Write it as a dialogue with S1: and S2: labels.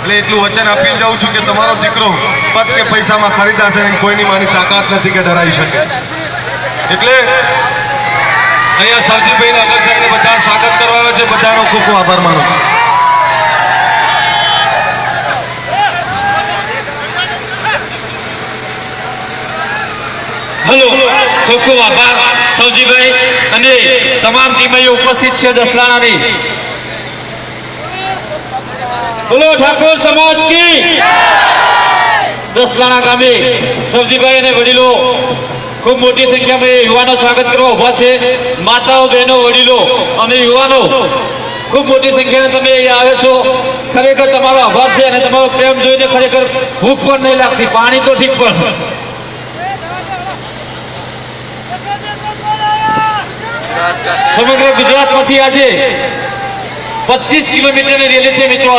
S1: એટલે એટલું વચન આપીને જાઉં છું કે તમારો દીકરો પદ કે પૈસામાં ખરીદાશે ને કોઈની માની તાકાત નથી કે ડરાઈ શકે. એટલે અહીંયા સવજીભાઈ અગર સાહેબને બધા સ્વાગત કરવા આવે છે. બધાનો ખૂબ ખૂબ આભાર માનું.
S2: હેલો, ખૂબ ખૂબ આભાર સવજીભાઈ અને તમામ ટીમ અહીં ઉપસ્થિત છે દસલાણાની. બોલો ઠાકોર સમાજ કી દસલાણા ગામે સવજીભાઈ અને વડીલો ખૂબ મોટી સંખ્યામાં યુવાનો સ્વાગત કરવા ઉભા છે. માતાઓ, બહેનો, વડીલો અને યુવાનો ખૂબ મોટી સંખ્યામાં તમે અહીંયા આવે છો. ખરેખર તમારો આભાર છે અને તમારો પ્રેમ જોઈને ખરેખર ભૂખ પણ નહીં લાગતી. પાણી તો ઠીક પણ સમગ્ર ગુજરાતમાંથી આજે 25 કિલોમીટરની રેલી છે મિત્રો.